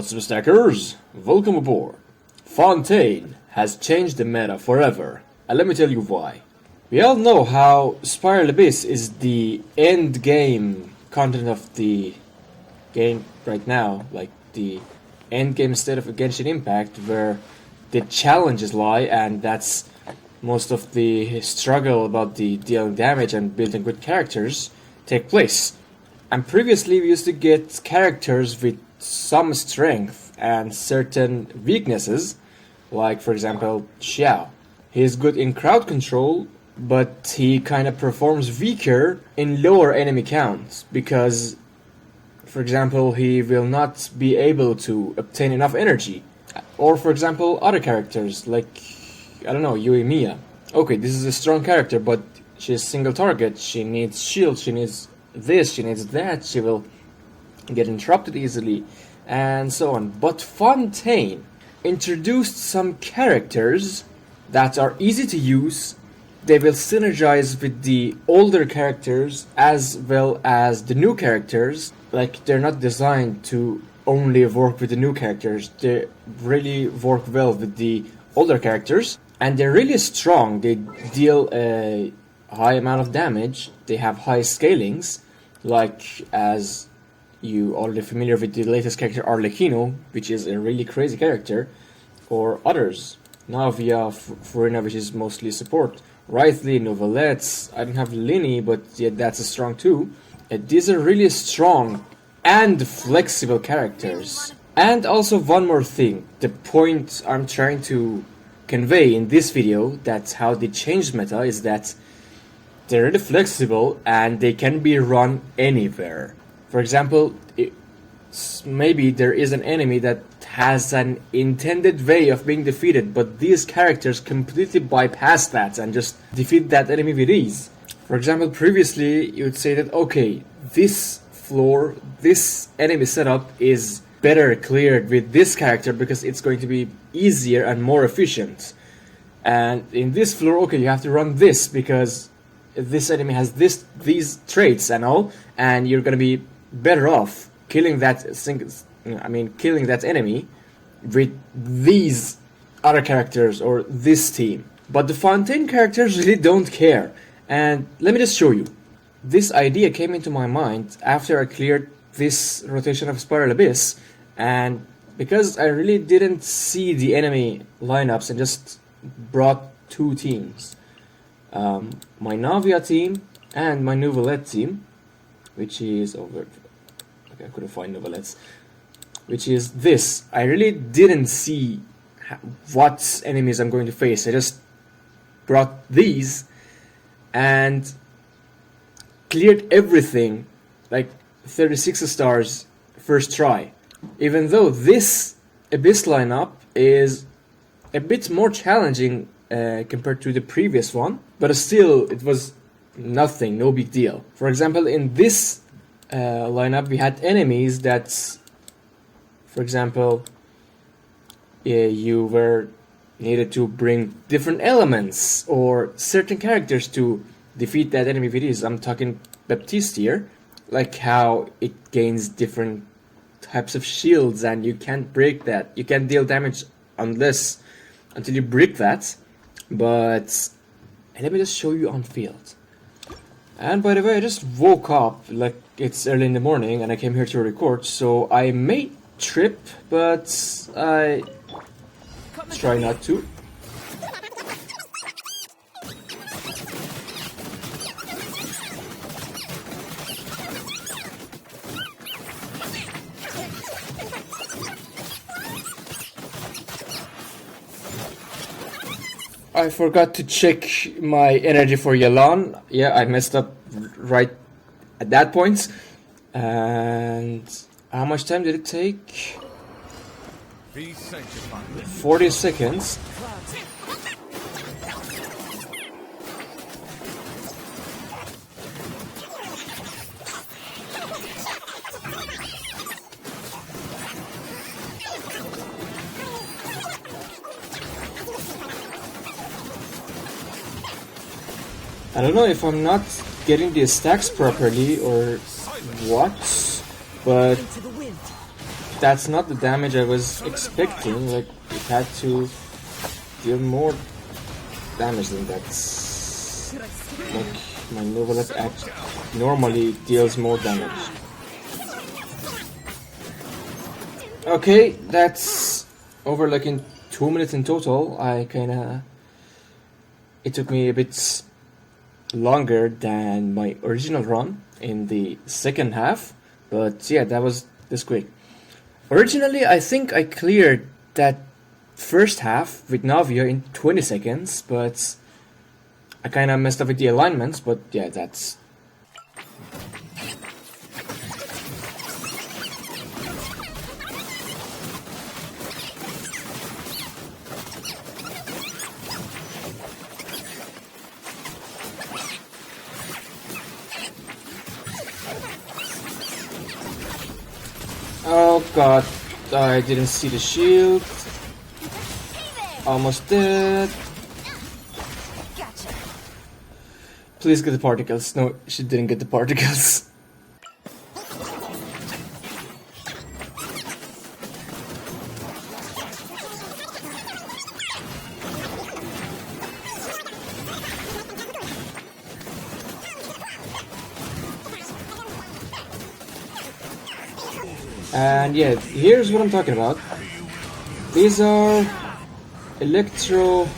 What's up, Stackers? Welcome aboard. Fontaine has changed the meta forever, and let me tell you why. We all know how Spiral Abyss is the end game content of the game right now, like the end game state of a Genshin Impact, where the challenges lie, and that's most of the struggle about the dealing damage and building good characters take place. And previously we used to get characters with some strength and certain weaknesses, like for example Xiao. He is good in crowd control, but he kind of performs weaker in lower enemy counts because, for example, he will not be able to obtain enough energy. Or for example other characters like, I don't know, Mia. Okay, this is a strong character, but she's single target, she needs shield, she needs this, she needs that, she will get interrupted easily, and so on. But Fontaine introduced some characters that are easy to use. They will synergize with the older characters as well as the new characters. Like, they're not designed to only work with the new characters, they really work well with the older characters, and they're really strong. They deal a high amount of damage, they have high scalings, like as you already familiar with the latest character Arlecchino, which is a really crazy character, or others, Navia, Furina, which is mostly support, Wraithly, Novelettes. I don't have Lini, but yeah, that's a strong too. These are really strong and flexible characters. And also one more thing, the point I'm trying to convey in this video, that's how they changed meta, is that they're really flexible and they can be run anywhere. For example, maybe there is an enemy that has an intended way of being defeated, but these characters completely bypass that and just defeat that enemy with ease. For example, previously you would say that, okay, this floor, this enemy setup is better cleared with this character because it's going to be easier and more efficient. And in this floor, okay, you have to run this because this enemy has these traits and all, and you're gonna be better off killing that killing that enemy with these other characters or this team. But the Fontaine characters really don't care. And let me just show you. This idea came into my mind after I cleared this rotation of Spiral Abyss, and because I really didn't see the enemy lineups and just brought two teams. My Navia team and my Novelette team, which is over. Okay, I couldn't find Novelettes. Which is this. I really didn't see what enemies I'm going to face. I just brought these and cleared everything like 36 stars first try. Even though this Abyss lineup is a bit more challenging compared to the previous one, but still it was nothing, no big deal. For example, in this lineup we had enemies that, for example, you were needed to bring different elements or certain characters to defeat that enemy with ease. I'm talking Baptiste here, like how it gains different types of shields and you can't break that. You can't deal damage until you break that. But let me just show you on field. And by the way, I just woke up, like it's early in the morning, and I came here to record, so I may trip, but I try not to. I forgot to check my energy for Yelan. Yeah, I messed up right at that point. And how much time did it take? 40 seconds. I don't know if I'm not getting the stacks properly or what, but that's not the damage I was expecting. Like, it had to deal more damage than that. Like, my Novelet act normally deals more damage. Okay, that's over like in 2 minutes in total. It took me a bit longer than my original run in the second half, but yeah, that was this quick. Originally, I think I cleared that first half with Navia in 20 seconds, but I kinda messed up with the alignments, but yeah, that's... Oh god, I didn't see the shield. Almost dead. Please get the particles. No, she didn't get the particles. And yeah, here's what I'm talking about. These are electro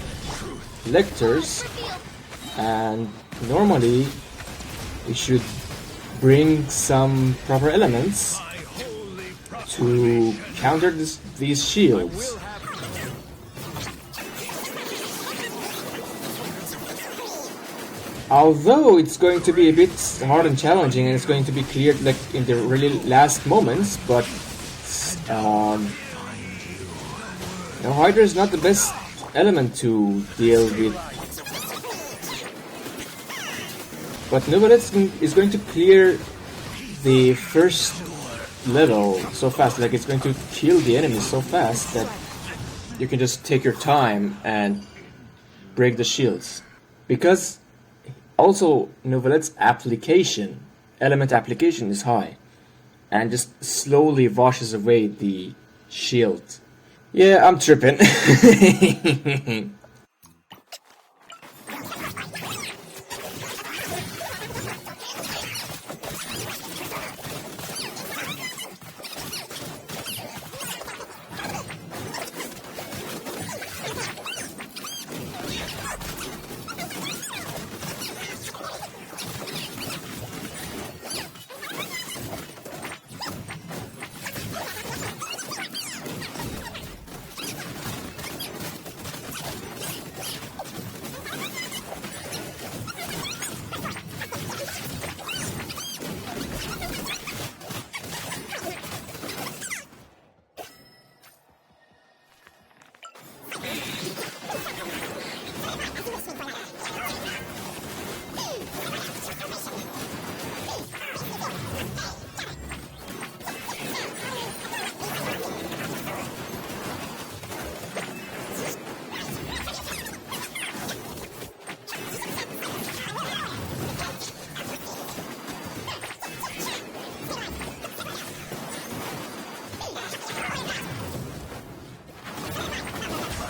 lectors, and normally we should bring some proper elements to counter these shields. Although it's going to be a bit hard and challenging, and it's going to be cleared like in the really last moments, but Hydra is not the best element to deal with. But Novelet is going to clear the first level so fast, like it's going to kill the enemies so fast that you can just take your time and break the shields. Because also Novelet's element application is high, and just slowly washes away the shield. Yeah, I'm tripping.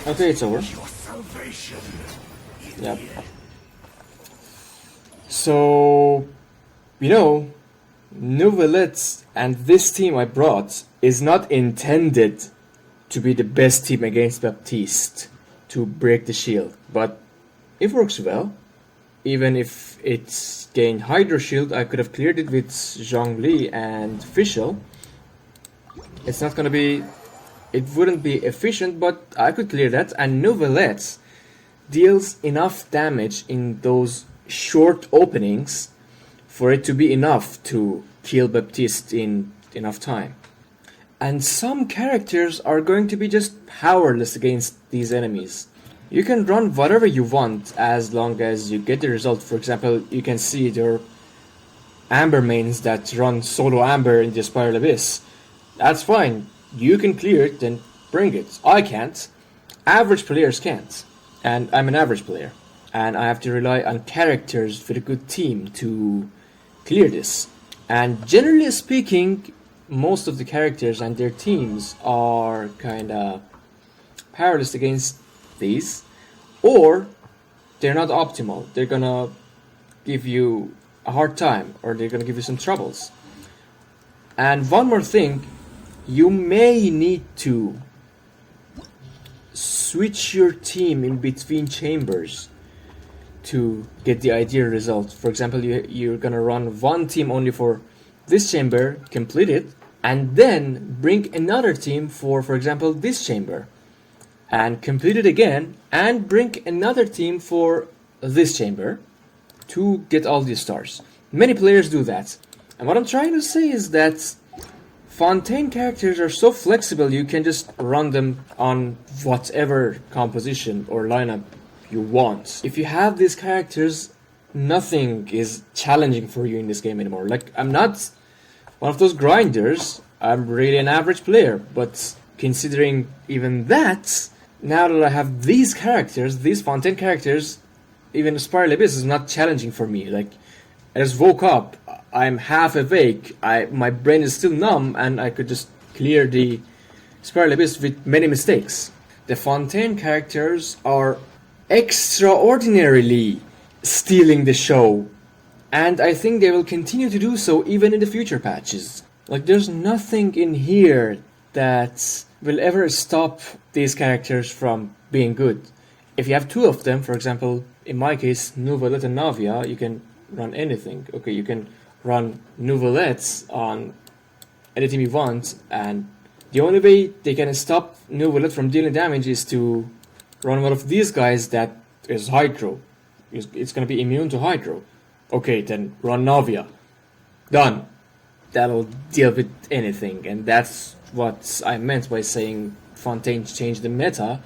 Okay, it's over. Yep. So, Novelet and this team I brought is not intended to be the best team against Baptiste to break the shield, but it works well. Even if it's gained Hydro Shield, I could have cleared it with Zhongli and Fischl. It's not gonna be... It wouldn't be efficient, but I could clear that, and Novelet deals enough damage in those short openings for it to be enough to kill Baptiste in enough time. And some characters are going to be just powerless against these enemies. You can run whatever you want as long as you get the result. For example, you can see there are Amber mains that run solo Amber in the Spiral Abyss. That's fine. You can clear it, then bring it. I can't. Average players can't. And I'm an average player. And I have to rely on characters with a good team to clear this. And generally speaking, most of the characters and their teams are kinda powerless against these, or they're not optimal. They're gonna give you a hard time, or they're gonna give you some troubles. And one more thing, you may need to switch your team in between chambers to get the ideal result. For example, you're gonna run one team only for this chamber, complete it, and then bring another team for example, this chamber, and complete it again, and bring another team for this chamber to get all these stars. Many players do that. And what I'm trying to say is that Fontaine characters are so flexible, you can just run them on whatever composition or lineup you want. If you have these characters, nothing is challenging for you in this game anymore. Like, I'm not one of those grinders, I'm really an average player, but considering even that, now that I have these characters, these Fontaine characters, even Spiral Abyss is not challenging for me. Like, I just woke up, I'm half awake, my brain is still numb, and I could just clear the Spiral Abyss with many mistakes. The Fontaine characters are extraordinarily stealing the show, and I think they will continue to do so even in the future patches. Like, there's nothing in here that will ever stop these characters from being good. If you have two of them, for example, in my case, Nouvelette and Navia, you can run anything. Okay, you can run Nouvelettes on any team you want, and the only way they can stop Nouvelette from dealing damage is to run one of these guys that is Hydro. It's gonna be immune to Hydro. Okay, then run Navia. Done. That'll deal with anything, and that's what I meant by saying Fontaine changed the meta,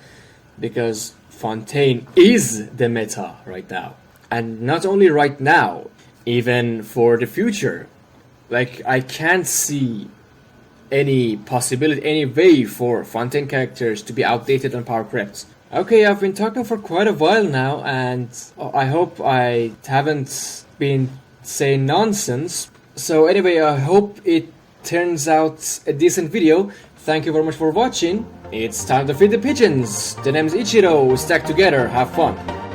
because Fontaine is the meta right now. And not only right now, even for the future. Like, I can't see any possibility, any way for Fontaine characters to be outdated and power crept. Okay, I've been talking for quite a while now, and I hope I haven't been saying nonsense. So anyway, I hope it turns out a decent video. Thank you very much for watching. It's time to feed the pigeons. The name is Ichiro. Stack together. Have fun.